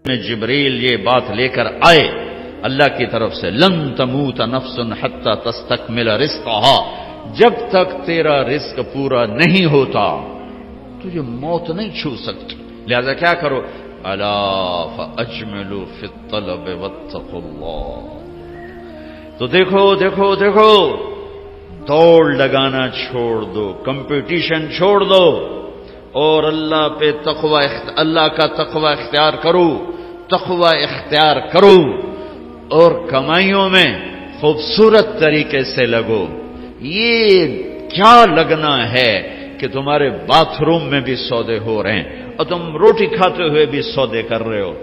میں جبریل یہ بات لے کر آئے اللہ کی طرف سے، لن تموت نفس حتی تستکمل رزقها، جب تک تیرا رزق پورا نہیں ہوتا تجھے موت نہیں چھو سکتی، لہذا کیا کرو، الا فاجملوا فی الطلب واتقوا اللہ۔ تو دیکھو دیکھو دیکھو، دوڑ لگانا چھوڑ دو، کمپٹیشن چھوڑ دو، اور اللہ پہ تقوی، اللہ کا تقوی اختیار کرو، تقوی اختیار کرو، اور کمائیوں میں خوبصورت طریقے سے لگو۔ یہ کیا لگنا ہے کہ تمہارے باتھ روم میں بھی سودے ہو رہے ہیں اور تم روٹی کھاتے ہوئے بھی سودے کر رہے ہو،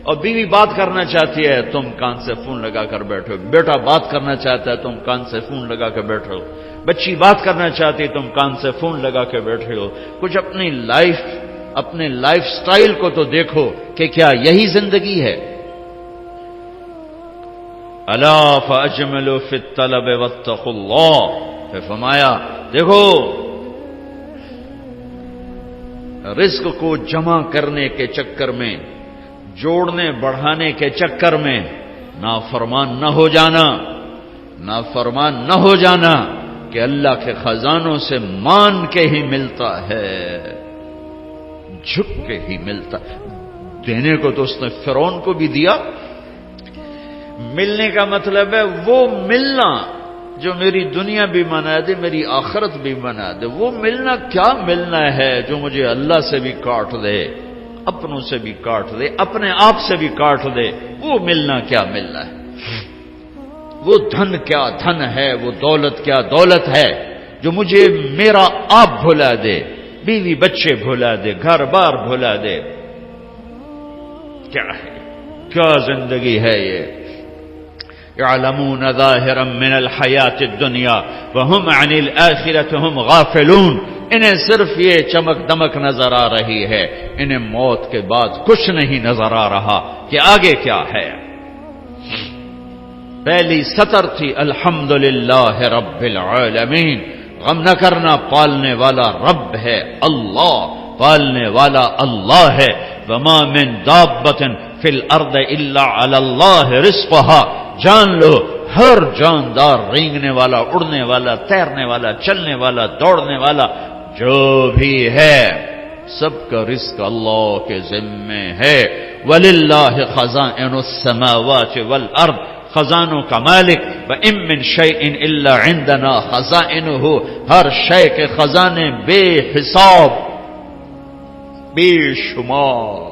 اور بیوی بات کرنا چاہتی ہے تم کان سے فون لگا کر بیٹھو، بیٹا بات کرنا چاہتا ہے تم کان سے فون لگا کے بیٹھو، بچی بات کرنا چاہتی تم کان سے فون لگا کے بیٹھے ہو۔ کچھ اپنے لائف سٹائل کو تو دیکھو کہ کیا یہی زندگی ہے؟ الا فاجملوا فی الطلب واتقوا اللہ، پھر فرمایا دیکھو رزق کو جمع کرنے کے چکر میں، جوڑنے بڑھانے کے چکر میں نافرمان نہ ہو جانا، نافرمان نہ ہو جانا کہ اللہ کے خزانوں سے مان کے ہی ملتا ہے، جھک کے ہی ملتا۔ دینے کو تو اس نے فرعون کو بھی دیا، ملنے کا مطلب ہے وہ ملنا جو میری دنیا بھی بنا دے، میری آخرت بھی بنا دے۔ وہ ملنا کیا ملنا ہے جو مجھے اللہ سے بھی کاٹ دے، اپنوں سے بھی کاٹ دے، اپنے آپ سے بھی کاٹ دے، وہ ملنا کیا ملنا ہے؟ وہ دھن کیا دھن ہے، وہ دولت کیا دولت ہے جو مجھے میرا آپ بھلا دے، بیوی بچے بھلا دے، گھر بار بھلا دے؟ کیا ہے، کیا زندگی ہے یہ؟ يعلمون ظاهرا من الحیات الدنیا وهم عن الآخرة هم غافلون، انہیں صرف یہ چمک دمک نظر آ رہی ہے، انہیں موت کے بعد کچھ نہیں نظر آ رہا کہ آگے کیا ہے۔ پہلی سطر تھی الحمدللہ رب العالمین، غم نہ کرنا، پالنے والا رب ہے اللہ، پالنے والا اللہ ہے۔ وما من دابۃ فی الارض الا علی اللہ رزقها، جان لو ہر جاندار، رینگنے والا، اڑنے والا، تیرنے والا، چلنے والا، دوڑنے والا جو بھی ہے، سب کا رزق اللہ کے ذمے ہے۔ وَلِلَّهِ خَزَائِنُ السَّمَاوَاتِ وَالْأَرْضِ، خزانوں کا مالک، وَإِن مِّن شَيْءٍ إِلَّا عِندَنَا خَزَائِنُهُ، ہر شے کے خزانے بے حساب، بے شمار۔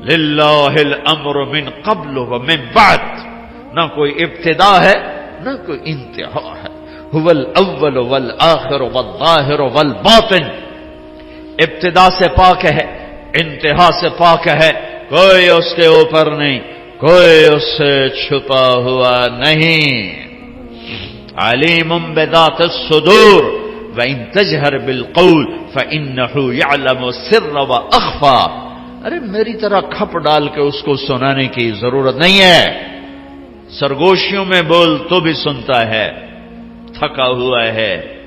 للہ الامر من قبل ومن بعد، نہ کوئی ابتدا ہے نہ کوئی انتہا ہے۔ هو الاول والآخر والظاہر والباطن، ابتدا سے پاک ہے، انتہا سے پاک ہے، کوئی اس کے اوپر نہیں، کوئی اس سے چھپا ہوا نہیں۔ علیم بذات الصدور وإن تجہر بالقول فإنه يعلم السر وأخفى، ارے میری طرح کھپ ڈال کے اس کو سنانے کی ضرورت نہیں ہے، سرگوشیوں میں بول تو بھی سنتا ہے، تھکا ہوا ہے،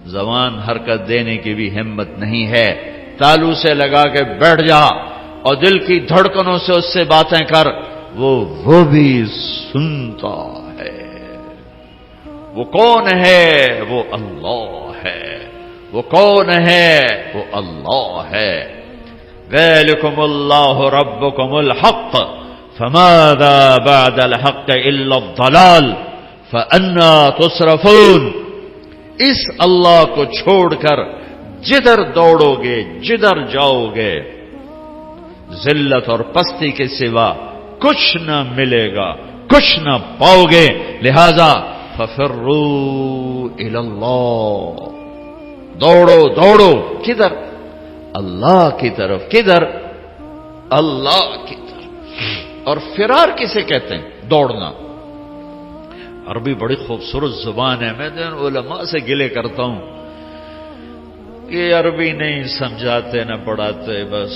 زبان حرکت دینے کی بھی ہمت نہیں ہے، تالو سے لگا کے بیٹھ جا اور دل کی دھڑکنوں سے اس سے باتیں کر، وہ بھی سنتا ہے۔ وہ کون ہے؟ وہ اللہ ہے۔ وہ کون ہے؟ وہ اللہ ہے۔ ذَلِكُمُ اللَّهُ رَبُّكُمُ الْحَقُّ فَمَاذَا بَعْدَ الْحَقِّ إِلَّا الضَّلَالُ فَأَنَّىٰ تُصْرَفُونَ، اس اللہ کو چھوڑ کر جدھر دوڑو گے، جدھر جاؤ گے، ذلت اور پستی کے سوا کچھ نہ ملے گا، کچھ نہ پاؤ گے۔ لہذا فَفِرُّوا إِلَى اللَّهِ، دوڑو دوڑو، کدھر؟ اللہ کی طرف۔ کدھر؟ اللہ کی طرف۔ اور فرار کسے کہتے ہیں؟ دوڑنا۔ عربی بڑی خوبصورت زبان ہے، میں علماء سے گلے کرتا ہوں کہ عربی نہیں سمجھاتے نہ پڑھاتے، بس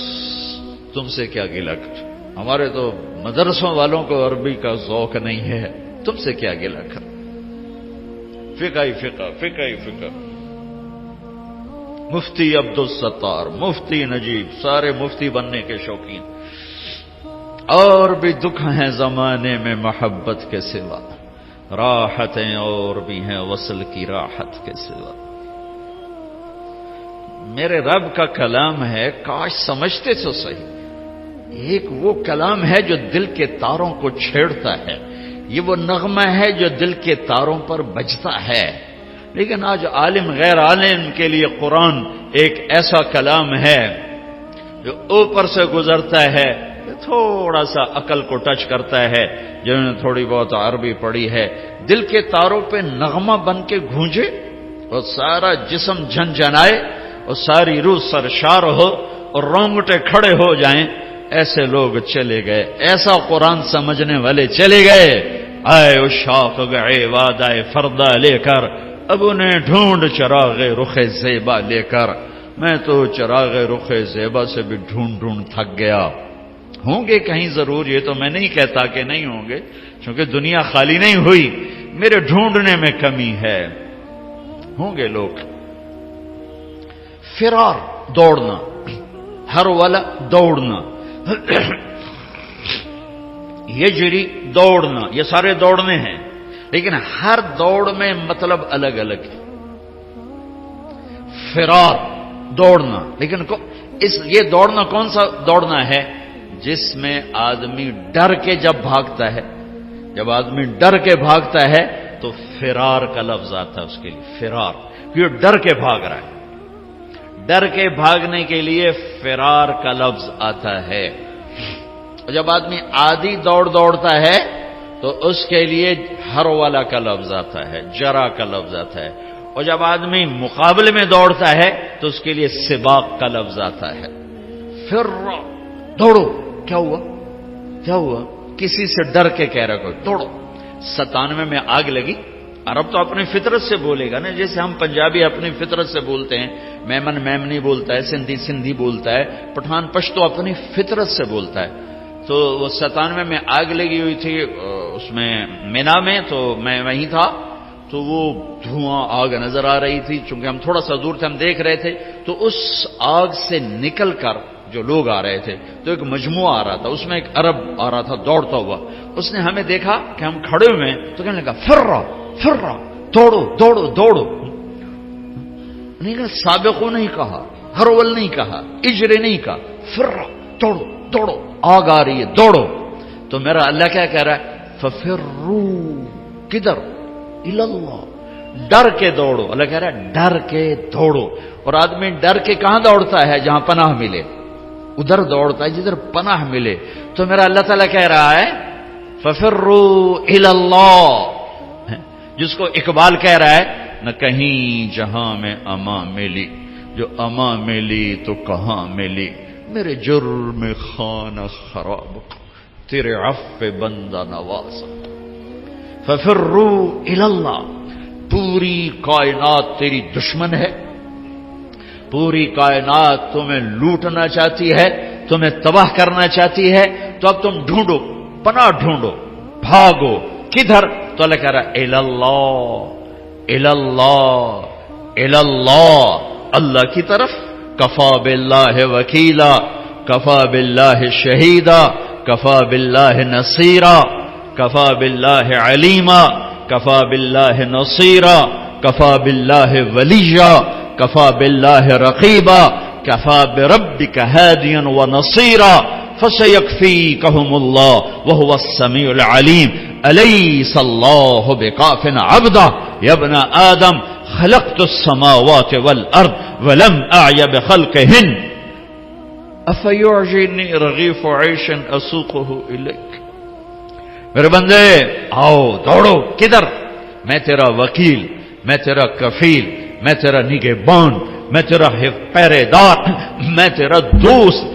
تم سے کیا گلہ کر، ہمارے تو مدرسوں والوں کو عربی کا ذوق نہیں ہے، تم سے کیا گلہ کر، فقہ ہی فقہ، فقہ ہی فقہ۔ مفتی عبدالستار، مفتی نجیب، سارے مفتی بننے کے شوقین. اور بھی دکھ ہیں زمانے میں محبت کے سوا، راحتیں اور بھی ہیں وصل کی راحت کے سوا. میرے رب کا کلام ہے، کاش سمجھتے تو صحیح. ایک وہ کلام ہے جو دل کے تاروں کو چھیڑتا ہے، یہ وہ نغمہ ہے جو دل کے تاروں پر بجتا ہے. لیکن آج عالم غیر عالم کے لیے قرآن ایک ایسا کلام ہے جو اوپر سے گزرتا ہے، تھوڑا سا عقل کو ٹچ کرتا ہے. جنہوں نے تھوڑی بہت عربی پڑھی ہے، دل کے تاروں پہ نغمہ بن کے گونجے اور سارا جسم جھنجھنائے اور ساری روح سرشار ہو اور رونگٹے کھڑے ہو جائیں. ایسے لوگ چلے گئے، ایسا قرآن سمجھنے والے چلے گئے. آئے اشاق گئے وعدہ فردا لے کر، اب انہیں ڈھونڈ چراغ رخ زیبا لے کر. میں تو چراغ رخ زیبا سے بھی ڈھونڈ تھک گیا. ہوں گے کہیں ضرور، یہ تو میں نہیں کہتا کہ نہیں ہوں گے، کیونکہ دنیا خالی نہیں ہوئی، میرے ڈھونڈنے میں کمی ہے. ہوں گے لوگ. فرار، دوڑنا، ہر والا دوڑنا، یجری دوڑنا، یہ سارے دوڑنے ہیں، لیکن ہر دوڑ میں مطلب الگ الگ ہے. فرار دوڑنا، لیکن یہ دوڑنا کون سا دوڑنا ہے؟ جس میں آدمی ڈر کے جب بھاگتا ہے، جب آدمی ڈر کے بھاگتا ہے تو فرار کا لفظ آتا ہے اس کے لیے. فرار، یہ ڈر کے بھاگ رہا ہے، ڈر کے بھاگنے کے لیے فرار کا لفظ آتا ہے. اور جب آدمی عادی دوڑتا ہے تو اس کے لیے ہر والا کا لفظ آتا ہے، جرا کا لفظ آتا ہے. اور جب آدمی مقابلے میں دوڑتا ہے تو اس کے لیے سباق کا لفظ آتا ہے. پھر دوڑو، کیا ہوا کیا ہوا؟ کسی سے ڈر کے کہہ رہا کوئی دوڑو. 97 میں آگ لگی. عرب تو اپنی فطرت سے بولے گا نا، جیسے ہم پنجابی اپنی فطرت سے بولتے ہیں. میمن میمنی بولتا ہے، سندھی سندھی بولتا ہے، پٹھان پشتو اپنی فطرت سے بولتا ہے. تو وہ 97 میں آگ لگی ہوئی تھی اس میں مینا میں، تو میں وہیں تھا. تو وہ دھواں آگ نظر آ رہی تھی، چونکہ ہم تھوڑا سا دور تھے، ہم دیکھ رہے تھے. تو اس آگ سے نکل کر جو لوگ آ رہے تھے تو ایک مجموعہ آ رہا تھا، اس میں ایک عرب آ رہا تھا دوڑتا ہوا. اس نے ہمیں دیکھا کہ ہم کھڑے ہوئے ہیں تو کہنے لگا فرا فرا، دوڑو دوڑو دوڑو. نہیں کہا سابقو نہیں کہا، ہرول نہیں کہا، اجرے نہیں کہا، فرا دوڑو دوڑو، آگ آ رہی ہے دوڑو. تو میرا اللہ کیا کہہ رہا ہے؟ ففرو، کدھر؟ اللہ، ڈر کے دوڑو. اللہ کہہ رہا ہے ڈر کے دوڑو. اور آدمی ڈر کے کہاں دوڑتا ہے؟ جہاں پناہ ملے، ادھر دوڑتا ہے جدھر پناہ ملے. تو میرا اللہ تعالیٰ کہہ رہا ہے ففروا الی اللہ، جس کو اقبال کہہ رہا ہے نہ کہیں جہاں میں اما ملی، جو اما ملی تو کہاں ملی، میرے جرم خانہ خراب تیرے عفو بندہ نواز. ففروا الی اللہ. پوری کائنات تیری دشمن ہے، پوری کائنات تمہیں لوٹنا چاہتی ہے، تمہیں تباہ کرنا چاہتی ہے. تو اب تم ڈھونڈو، پناہ ڈھونڈو، بھاگو. کدھر؟ تو اللہ کہہ رہا ہے الاللہ، الاللہ، الاللہ، اللہ کی طرف. کفا باللہ وکیلا، کفا باللہ شہیدا، کفا باللہ نصیرا، کفا باللہ علیما، کفا باللہ نصیرا، کفا باللہ ولیجا، کفا باللہ رقیبا، کفا بربک ہادیا ونصیرا، فسیکفیکہم اللہ وہو السمیع العلیم. الیس اللہ بکاف عبدہ یا ابن آدم خلقت السماوات والارض ولم اعی بخلقہن افیعجنی رغیف عیش اسوقہ الیک. میرے بندے آؤ دوڑو. کدھر؟ میں تیرا وکیل، میں تیرا کفیل، میں تیرا نگہبان، میں تیرا پہرے دار، میں تیرا دوست،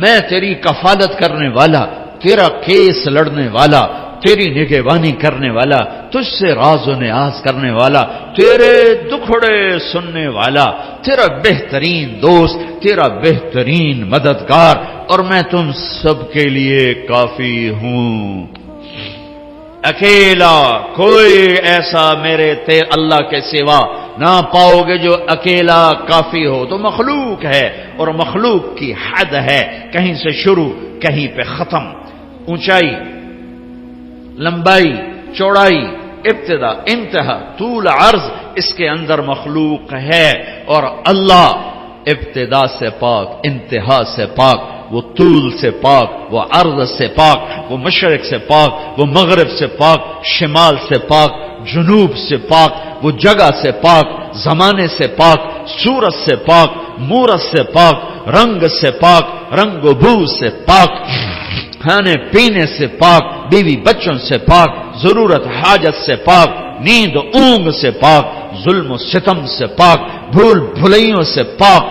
میں تیری کفالت کرنے والا، تیرا کیس لڑنے والا، تیری نگہبانی کرنے والا، تجھ سے راز و نیاز کرنے والا، تیرے دکھڑے سننے والا، تیرا بہترین دوست، تیرا بہترین مددگار، اور میں تم سب کے لیے کافی ہوں. اکیلا کوئی ایسا میرے اللہ کے سوا نہ پاؤ گے جو اکیلا کافی ہو، تو مخلوق ہے، اور مخلوق کی حد ہے، کہیں سے شروع کہیں پہ ختم، اونچائی، لمبائی، چوڑائی، ابتدا، انتہا، طول، عرض، اس کے اندر مخلوق ہے، اور اللہ ابتدا سے پاک، انتہا سے پاک، وہ طول سے پاک، وہ عرض سے پاک، وہ مشرق سے پاک، وہ مغرب سے پاک، شمال سے پاک، جنوب سے پاک، وہ جگہ سے پاک، زمانے سے پاک، صورت سے پاک، مورت سے پاک، رنگ سے پاک، رنگ و بو سے پاک، کھانے پینے سے پاک، بیوی بچوں سے پاک، ضرورت حاجت سے پاک، نیند اونگ سے پاک، ظلم و ستم سے پاک، بھول بھلائیوں سے پاک،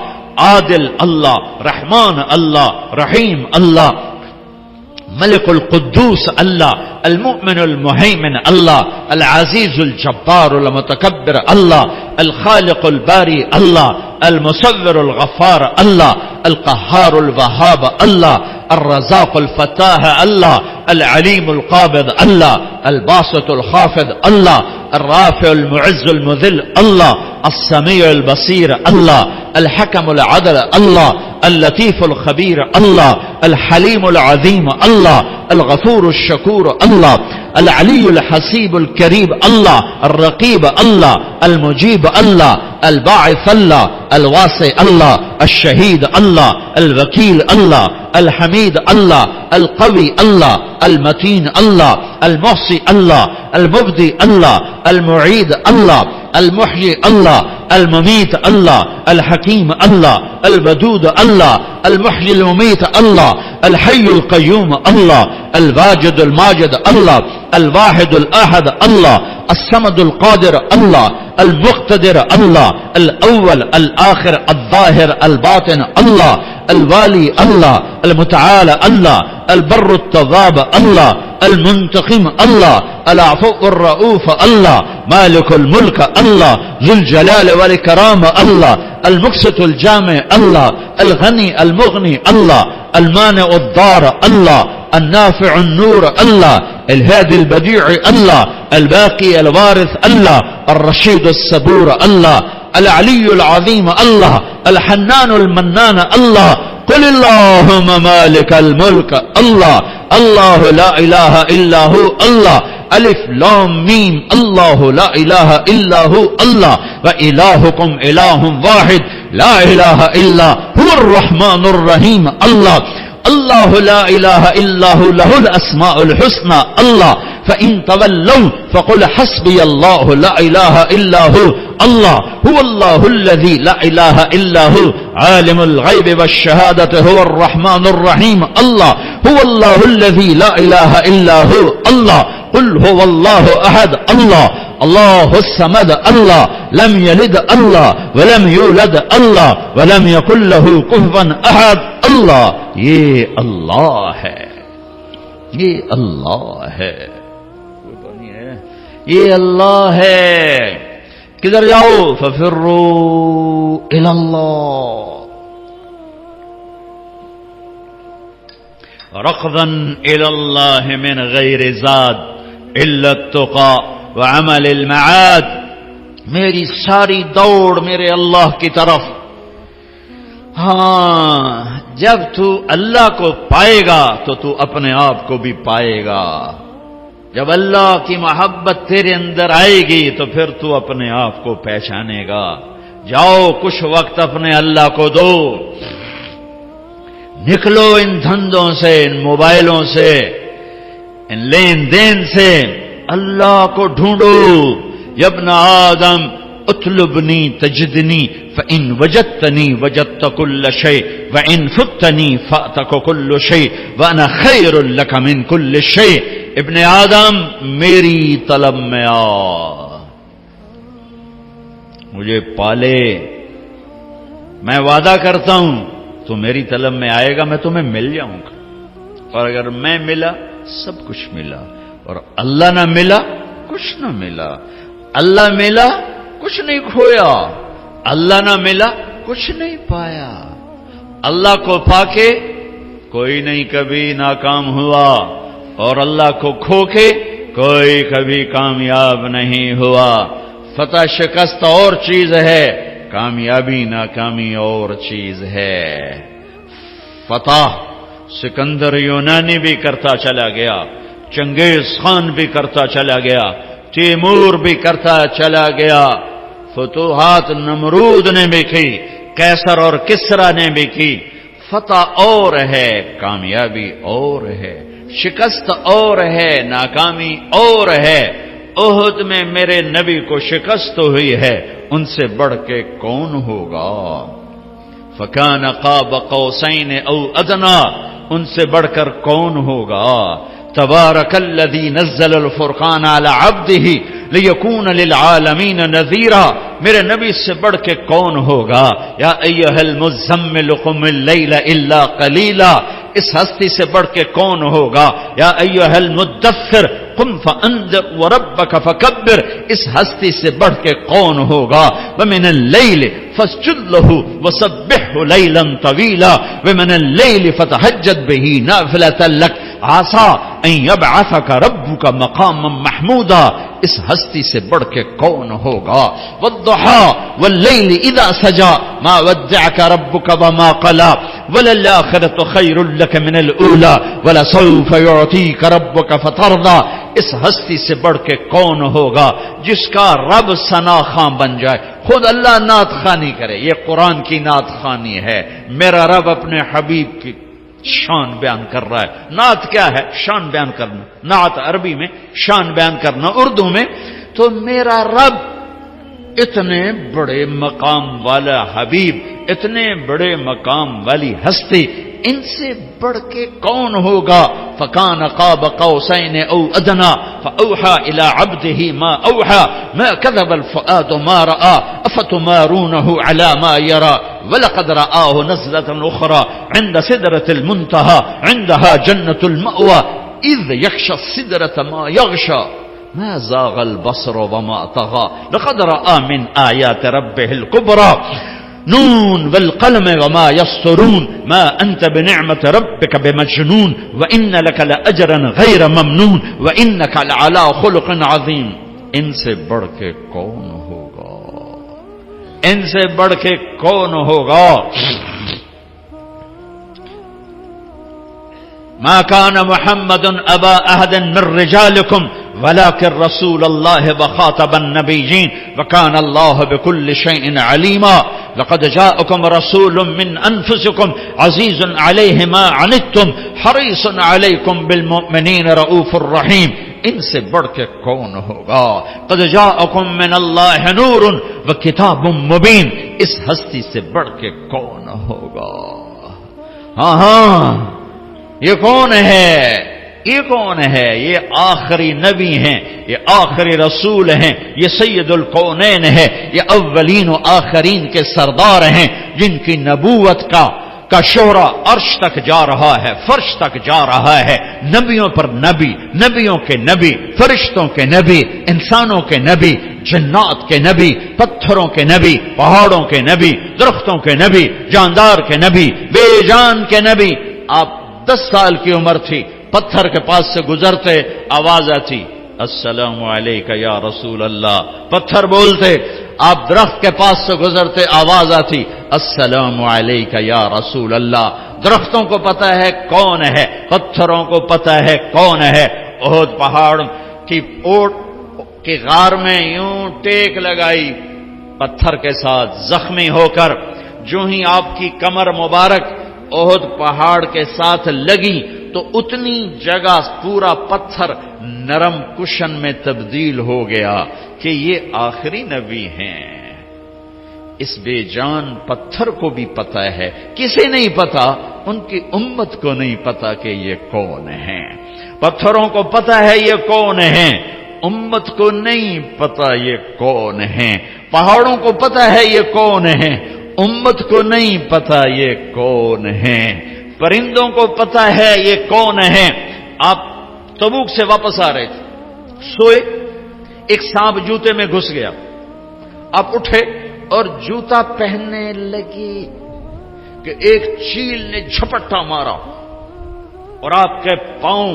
عادل اللہ، رحمان اللہ، رحیم اللہ، ملک القدوس اللہ، المؤمن المہیمن اللہ، العزیز الجبار المتکبر اللہ، الخالق الباری اللہ، المصور الغفار اللہ، القہار الوہاب اللہ، الرزاق الفتاح اللہ، العلیم القابض اللہ، الباسط الخافض اللہ، الرافع المعز المذل اللہ، السمیع البصیر اللہ، الحکم العدل اللہ، اللطیف الخبیر اللہ، الحلیم العظیم اللہ، الغفور الشکور اللہ، العلی الحسیب الکریم اللہ، الرقیب اللہ، المجیب اللہ، الباعث اللہ، الواسع اللہ، الشہید اللہ، الوکیل اللہ، الحمید اللہ، القوی اللہ، المتین اللہ، المحصی اللہ، المبدی اللہ، المعید اللہ، المحیی اللہ، الممیت اللہ، الحکیم اللہ، الودود اللہ، المحیی الممیت اللہ، الحی القیوم اللہ، الواجد الماجد اللہ، الواحد الاحد اللہ، الصمد القادر اللہ، المقتدر اللہ، الاول الآخر الظاہر الباطن اللہ، الوالی اللہ، المتعال اللہ، البر التواب اللہ، المنتقم اللہ، العفو الرؤوف اللہ، مالک الملک اللہ، ذو الجلال والاکرام اللہ، المقسط الجامع اللہ، الغنی المغنی اللہ، المانع الضار اللہ، النافع النور اللہ، الهادي البديع الله، الباقي الوارث الله، الرشيد الصبور الله، العلي العظيم الله، الحنان المنان الله. قل اللهم مالك الملك الله، الله لا إله إلا هو الله، ألف لام ميم، الله لا إله إلا هو الله، وإلهكم إله واحد لا إله إلا هو الرحمن الرحيم الله، الله لا إله إلا هو له الأسماء الحسنى الله، فإن تولوا فقل حسبي الله لا إله إلا هو الله، هو الله الذي لا إله إلا هو عالم الغيب والشهادة هو الرحمن الرحيم الله، هو الله الذي لا إله إلا هو الله، قل هو الله أحد الله، الله الصمد الله، لم يلد الله ولم يولد الله ولم يكن له كفوا أحد الله. یہ اللہ ہے، یہ اللہ ہے، یہ اللہ ہے. کدھر جاؤ؟ ففروا الی اللہ ركضا الی اللہ من غیر زاد الا التقى وعمل المعاد. میری ساری دوڑ میرے اللہ کی طرف. ہاں، جب تو اللہ کو پائے گا تو تو اپنے آپ کو بھی پائے گا. جب اللہ کی محبت تیرے اندر آئے گی تو پھر تو اپنے آپ کو پہچانے گا. جاؤ کچھ وقت اپنے اللہ کو دو، نکلو ان دھندوں سے، ان موبائلوں سے، ان لین دین سے، اللہ کو ڈھونڈو. یا ابن آدم اطلبنی تجدنی فإن وجدتنی وجدت كل شيء وإن فتنی فأتك كل شيء وأنا خير لك من كل شيء. ابن آدم میری طلب میں آ، مجھے پالے. میں وعدہ کرتا ہوں تو میری طلب میں آئے گا، میں تمہیں مل جاؤں گا. اور اگر میں ملا سب کچھ ملا، اور اللہ نہ ملا کچھ نہ ملا. اللہ ملا کچھ نہیں کھویا، اللہ نہ ملا کچھ نہیں پایا. اللہ کو پا کے کوئی نہیں کبھی ناکام ہوا، اور اللہ کو کھو کے کوئی کبھی کامیاب نہیں ہوا. فتح شکست اور چیز ہے، کامیابی ناکامی اور چیز ہے۔ فتح سکندر یونانی بھی کرتا چلا گیا، چنگیز خان بھی کرتا چلا گیا، تیمور بھی کرتا چلا گیا، فتوحات نمرود نے بھی کی، قیصر اور کسرا نے بھی کی۔ فتح اور ہے، کامیابی اور ہے، شکست اور ہے، ناکامی اور ہے۔ احد میں میرے نبی کو شکست ہوئی ہے، ان سے بڑھ کے کون ہوگا؟ فکان قاب قوسین او ادنا، ان سے بڑھ کر کون ہوگا؟ تبارک الذی نزل الفرقان علی عبدہ لیکون للعالمین نذیرا، میرے نبی سے بڑھ کے کون ہوگا؟ یا ایھا المزمل قم اللیل الا قلیلا، اس ہستی سے بڑھ کے کون ہوگا؟ یا ایھا المدثر قم فانذر وربک فکبر، اس ہستی سے بڑھ کے کون ہوگا؟ ومن اللیل فاسجد لہ وسبحہ لیلا طویلا ومن اللیل فتہجد بہ نافلۃ لک عسیٰ ان یبعثک ربک مقاما محمودا، اس ہستی سے بڑھ کے کون ہوگا؟ والضحی واللیل اذا سجی ما ودعک ربک وما قلی وللآخرۃ خیر لک من الاولی ولسوف یعطیک ربک فترضی، اس ہستی سے بڑھ کے کون ہوگا جس کا رب ثنا خواں بن جائے؟ خود اللہ نعت خوانی کرے، یہ قرآن کی نعت خوانی ہے۔ میرا رب اپنے حبیب کی شان بیان کر رہا ہے۔ نعت کیا ہے؟ شان بیان کرنا۔ نعت عربی میں شان بیان کرنا، اردو میں تو میرا رب اتنے بڑے مقام والا حبیب، اتنے بڑے مقام والی ہستی، ان سے بڑھ کے کون ہوگا؟ فکان قاب قوسین او ادنا فاوحى الى عبده ما اوحى ما كذب الفؤاد ما راى افتمارونه على ما يرى ولقد رآه نزلة اخرى عند سدرة المنتهى عندها جنة المأوى اذ يغشى السدرة ما يغشى ما زاغ البصر وما طغى لقد رأى من آيات ربه الكبرى نون والقلم وما يسطرون ما أنت بنعمة ربك بمجنون وإن لك لأجرا غير ممنون وإنك لعلى خلق عظيم۔ ان سے بڑھ کے کون ہوگا؟ ان سے بڑھ کے کون ہوگا؟ ما كان محمد أبا أحد من رجالكم ولكن رسول الله وخاتم النبيين وكان الله بكل شيء عليما لقد جاءكم رسول من أنفسكم عزيز عليه ما عنتم حريص عليكم بالمؤمنين رؤوف رحيم۔ ان سے بڑھ کے کون ہوگا؟ قد جاءكم من الله نور وكتاب مبين، اس ہستی سے بڑھ کے کون ہوگا؟ ہاں یہ کون ہے؟ یہ کون ہے؟ یہ آخری نبی ہیں، یہ آخری رسول ہیں، یہ سید الکونین ہے، یہ اولین و آخرین کے سردار ہیں، جن کی نبوت کا شہرہ عرش تک جا رہا ہے، فرش تک جا رہا ہے۔ نبیوں پر نبی، نبیوں کے نبی، فرشتوں کے نبی، انسانوں کے نبی، جنات کے نبی، پتھروں کے نبی، پہاڑوں کے نبی، درختوں کے نبی، جاندار کے نبی، بے جان کے نبی۔ آپ 10 سال کی عمر تھی، پتھر کے پاس سے گزرتے آواز آتی السلام علیکہ یا رسول اللہ، پتھر بولتے۔ آپ درخت کے پاس سے گزرتے آواز آتی السلام علیکہ یا رسول اللہ۔ درختوں کو پتہ ہے کون ہے، پتھروں کو پتہ ہے کون ہے۔ احد پہاڑ کی اوٹ کی غار میں یوں ٹیک لگائی پتھر کے ساتھ، زخمی ہو کر جو ہی آپ کی کمر مبارک احد پہاڑ کے ساتھ لگی تو اتنی جگہ پورا پتھر نرم کشن میں تبدیل ہو گیا کہ یہ آخری نبی ہیں۔ اس بے جان پتھر کو بھی پتہ ہے، کسے نہیں پتا؟ ان کی امت کو نہیں پتا کہ یہ کون ہیں۔ پتھروں کو پتا ہے یہ کون ہیں، امت کو نہیں پتا یہ کون ہیں۔ پہاڑوں کو پتا ہے یہ کون ہیں، امت کو نہیں پتا یہ کون ہیں۔ پرندوں کو پتا ہے یہ کون ہیں۔ آپ تبوک سے واپس آ رہے تھے، سوئے، ایک سانپ جوتے میں گھس گیا، آپ اٹھے اور جوتا پہننے لگے کہ ایک چیل نے جھپٹا مارا اور آپ کے پاؤں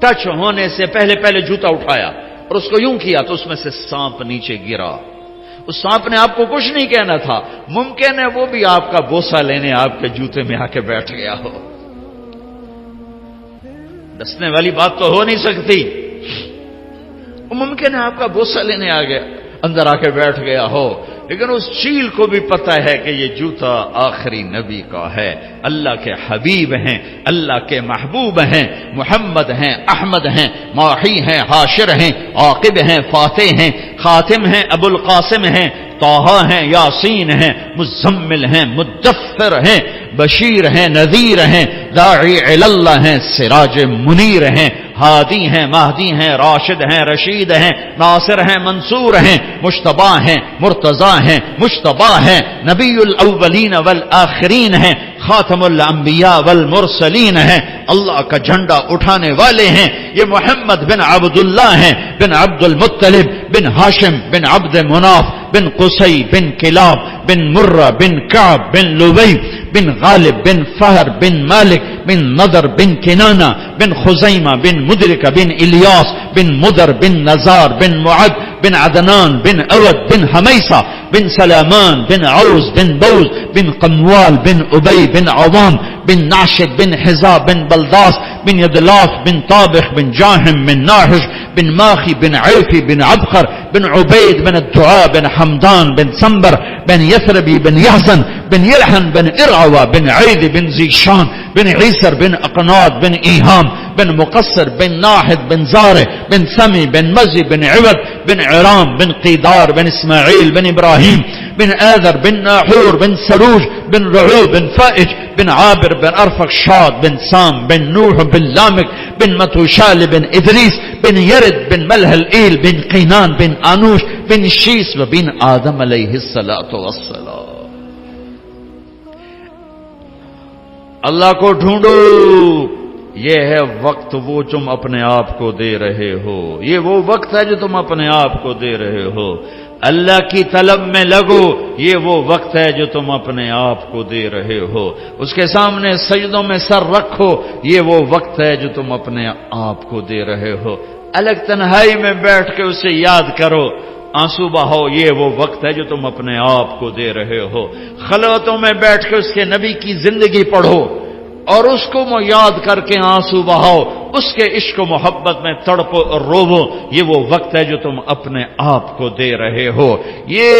ٹچ ہونے سے پہلے جوتا اٹھایا اور اس کو یوں کیا تو اس میں سے سانپ نیچے گرا۔ اس سانپ نے آپ کو کچھ نہیں کہنا تھا، ممکن ہے وہ بھی آپ کا بوسہ لینے آپ کے جوتے میں آ کے بیٹھ گیا ہو۔ ڈسنے والی بات تو ہو نہیں سکتی، وہ ممکن ہے آپ کا بوسہ لینے آ گیا، اندر آ کے بیٹھ گیا ہو، لیکن اس چیل کو بھی پتہ ہے کہ یہ جوتا آخری نبی کا ہے، اللہ کے حبیب ہیں، اللہ کے محبوب ہیں، محمد ہیں، احمد ہیں، ماحی ہیں، حاشر ہیں، عاقب ہیں، فاتح ہیں، خاتم ہیں، ابو القاسم ہیں، طٰہٰ ہیں، یاسین ہیں، مزمل ہیں، مدثر ہیں، بشیر ہیں، نذیر ہیں، داعی الی اللہ ہیں، سراج منیر ہیں، ہادی ہیں، مہدی ہیں، راشد ہیں، رشید ہیں، ناصر ہیں، منصور ہیں، مجتبی ہیں، مرتضی ہیں، مجتبی ہیں، نبی الاولین والآخرین ہیں، خاتم الانبیاء والمرسلین ہیں، اللہ کا جھنڈا اٹھانے والے ہیں۔ یہ محمد بن عبداللہ ہیں، بن عبد المطلب، بن ہاشم، بن عبد مناف، بن قصی، بن کلاب، بن مرہ، بن کعب، بن لبی، بن غالب، بن فہر، بن مالک، بن نضر، بن کنانہ، بن خزیمہ، بن مدرکہ، بن الیاس، بن مدر، بن نزار، بن معد، بن عدنان، بن عود، بن حمیصہ، بن سلامان، بن عوز، بن بوز، بن قموال، بن ابی، بن عوام، بن ناشد، بن حزاب، بن بلداس، بن یدلاف، بن طابخ، بن جاہم، بن ناحش، بن ماخی، بن عیفی، بن عبقر، بن عبید، بن الدعاء، بن حمدان، بن سنبر، بن یثربی، بن یحزن، بن یلحن، بن ارعوى، بن عید، بن زیشان، بن عیسر، بن اقناد، بن ایہام، بن مقصر، بن ناحد، بن زارع، بن سمی، بن مزی، بن عوض، بن عرام، بن قیدار، بن اسماعیل، بن ابراہیم، بن آذر، بن ناحور، بن سروج، بن رعو، بن فائج، بن عابر، بن ارفخشاد، بن سام، بن نوح، بن لامک، بن متوشال، بن ادریس، بن یرد، بن ملہل ایل، بن قینان، بن آنوش، بن شیس، و بن آدم علیہ السلام۔ اللہ کو ڈھونڈو، یہ ہے وقت وہ تم اپنے آپ کو دے رہے ہو، یہ وہ وقت ہے جو تم اپنے آپ کو دے رہے ہو۔ اللہ کی طلب میں لگو، یہ وہ وقت ہے جو تم اپنے آپ کو دے رہے ہو۔ اس کے سامنے سجدوں میں سر رکھو، یہ وہ وقت ہے جو تم اپنے آپ کو دے رہے ہو۔ الگ تنہائی میں بیٹھ کے اسے یاد کرو، آنسو بہاؤ، یہ وہ وقت ہے جو تم اپنے آپ کو دے رہے ہو۔ خلوتوں میں بیٹھ کے اس کے نبی کی زندگی پڑھو اور اس کو یاد کر کے آنسو بہاؤ، اس کے عشق و محبت میں تڑپو اور روو، یہ وہ وقت ہے جو تم اپنے آپ کو دے رہے ہو۔ یہ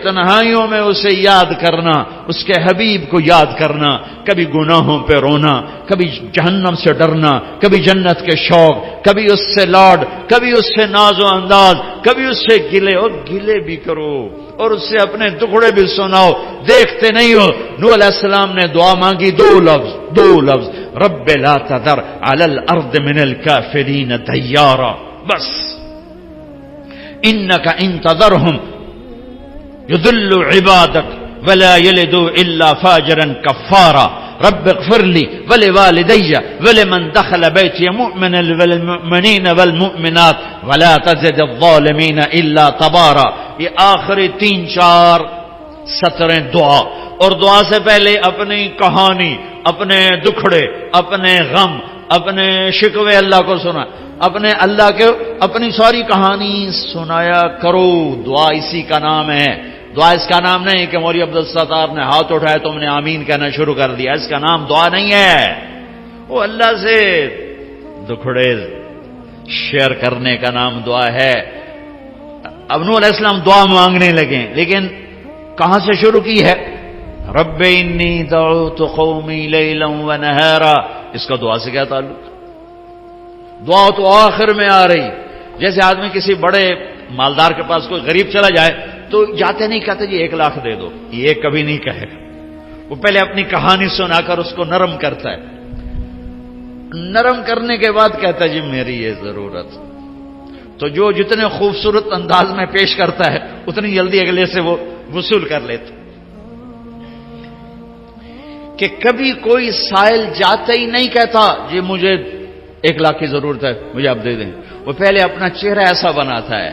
تنہائیوں میں اسے یاد کرنا، اس کے حبیب کو یاد کرنا، کبھی گناہوں پہ رونا، کبھی جہنم سے ڈرنا، کبھی جنت کے شوق، کبھی اس سے لاڈ، کبھی اس سے ناز و انداز، کبھی اس سے گلے، اور گلے بھی کرو اور اس سے اپنے ٹکڑے بھی سناؤ۔ دیکھتے نہیں ہو نوح علیہ السلام نے دعا مانگی، دو لفظ، رب لا تذر علی الارض من الکافرین دیارا، بس انک ان تذرہم یضلوا عبادک ولا یلدوا الا فاجرا کفارا، رب اغفر لی ولوالدی ولمن دخل بیتی مؤمنا والمؤمنین والمؤمنات ولا تزد الظالمین الا تبارا۔ یہ آخری 3-4 سطریں دعا، اور دعا سے پہلے اپنی کہانی، اپنے دکھڑے، اپنے غم، اپنے شکوے اللہ کو سنا، اپنی ساری کہانی سنایا کرو۔ دعا اسی کا نام ہے، دعا اس کا نام نہیں کہ مولوی عبدالستار نے ہاتھ اٹھایا تم نے آمین کہنا شروع کر دیا، اس کا نام دعا نہیں ہے۔ وہ اللہ سے دکھڑے شیئر کرنے کا نام دعا ہے۔ اب نوح علیہ السلام دعا مانگنے لگے، لیکن کہاں سے شروع کی ہے؟ رب انی دعوت قومی لیلا ونہارا، اس کا دعا سے کیا تعلق؟ دعا تو آخر میں آ رہی، جیسے آدمی کسی بڑے مالدار کے پاس کوئی غریب چلا جائے تو جاتے نہیں کہتے جی 1 لاکھ دے دو، یہ کبھی نہیں کہے، وہ پہلے اپنی کہانی سنا کر اس کو نرم کرتا ہے، نرم کرنے کے بعد کہتا ہے جی میری یہ ضرورت، تو جو جتنے خوبصورت انداز میں پیش کرتا ہے اتنی جلدی اگلے سے وہ وصول کر لیتا۔ کہ کبھی کوئی سائل جاتے ہی نہیں کہتا جی مجھے 1 لاکھ کی ضرورت ہے مجھے آپ دے دیں، وہ پہلے اپنا چہرہ ایسا بناتا ہے،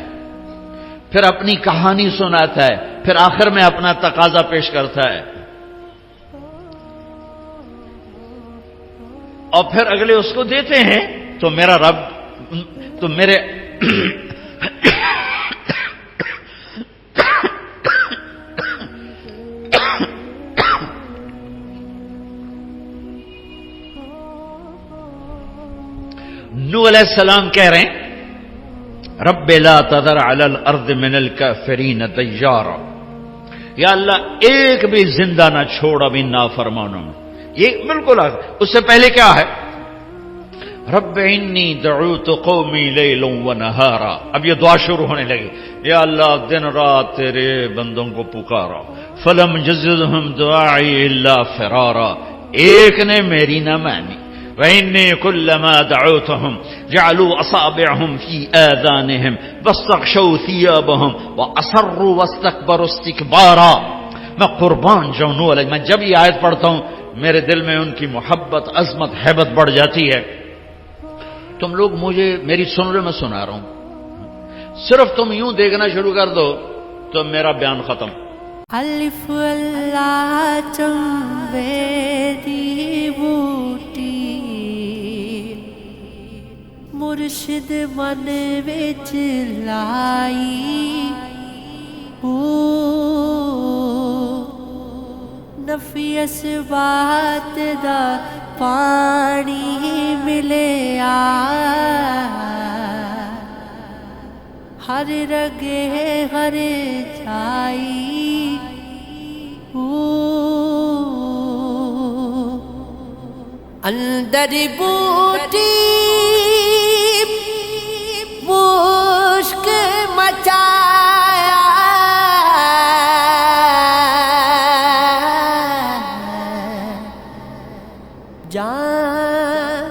پھر اپنی کہانی سناتا ہے، پھر آخر میں اپنا تقاضا پیش کرتا ہے، اور پھر اگلے اس کو دیتے ہیں، تو میرا رب تو میرے نوح علیہ السلام کہہ رہے ہیں رب لا تذر علی الارض من الکافرین دیارا، یا اللہ ایک بھی زندہ نہ چھوڑ ابھی نافرمانوں میں. یہ بالکل اس سے پہلے کیا ہے؟ رب انی دعوت قومی لیلا ونہارا. اب یہ دعا شروع ہونے لگی، یا اللہ دن رات تیرے بندوں کو پکارا. فلم یزدہم دعائی الا فرارا، ایک نے میری نہ مانی. وإني كلما دعوتهم جعلوا أصابعهم في آذانهم واستغشوا ثيابهم وأصروا واستكبروا استكبارا. میں قربان جاؤں نوح علیہ، میں جب یہ آیت پڑھتا ہوں میرے دل میں ان کی محبت، عظمت، ہیبت بڑھ جاتی ہے. تم لوگ مجھے میری سن رہے، میں سنا رہا ہوں، صرف تم یوں دیکھنا شروع کر دو تو میرا بیان ختم. الف اللہ چمبیری بوٹی مرشد من وچ لائی، نفیس بات دا پانی ملیا، ہر رگے ہر جائی، اندر بوٹی مشک مچایا، جان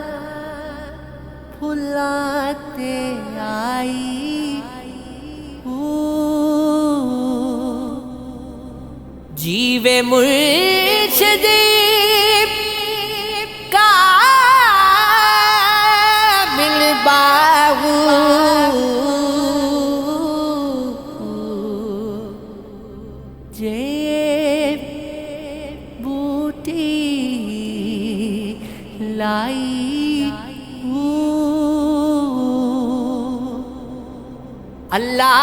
پھلاتے آئی، جیوے مرشد کا مل باہو، جے بوٹی لائی، اللہ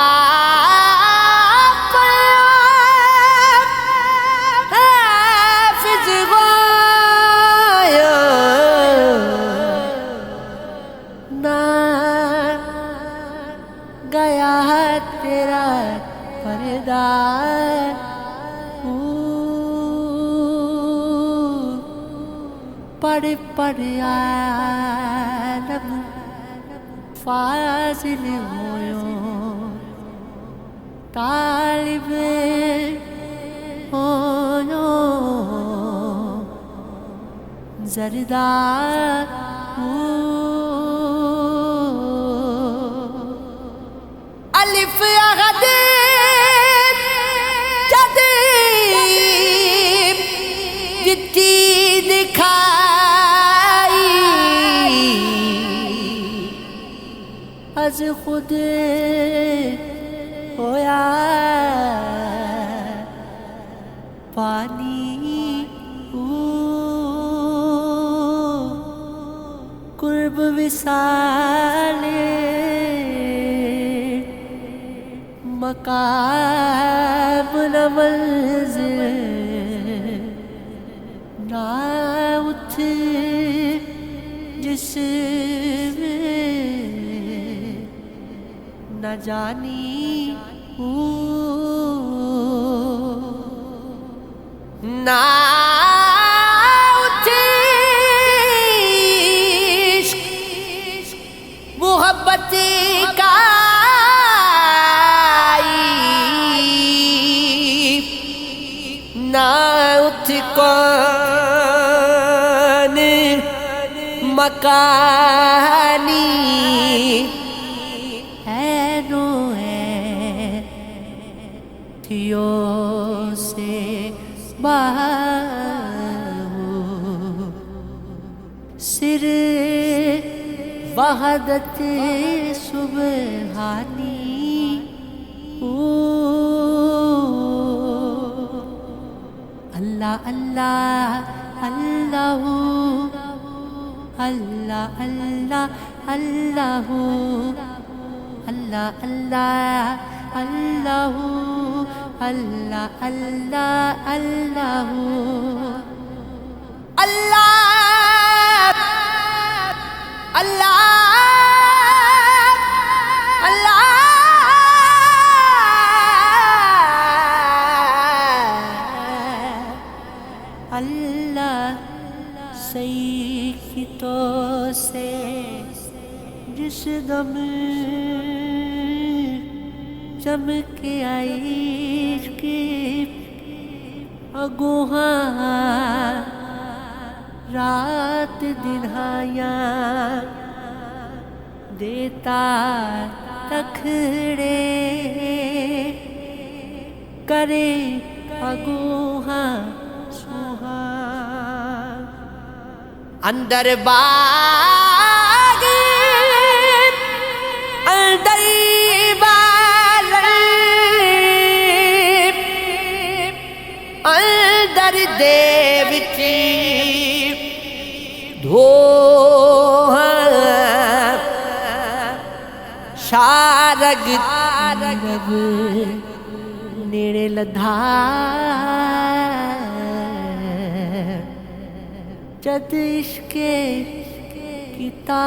پڑھ پڑھ عالم فاضل ہویو، طالب ہویو زردار، الف احد جدید جتی دکھائی، از خود ہویا پانی، قرب وصال مقام نہ منزل، نہ اٹھ جس میں نہ جانی، نہ اٹھ محبت کا نہ اٹھ کون مکانی، ہے نو ہے تھیو سے باہو، سر وحدت سبحانی، اللہ اللہ اللہ اللہ اللہ اللہ اللہ اللہ اللہ اللہ اللہ اللہ اللہ اللہ سیکھتوں سے جس دم چمک آئی کی اگوہاں رات دنہایاں دیتا تکھڑے کرے اگوہاں سوہاں اندر باغ اندر اندر دے وچ دھو شارگ نیڑے لدھا جد عشق کتا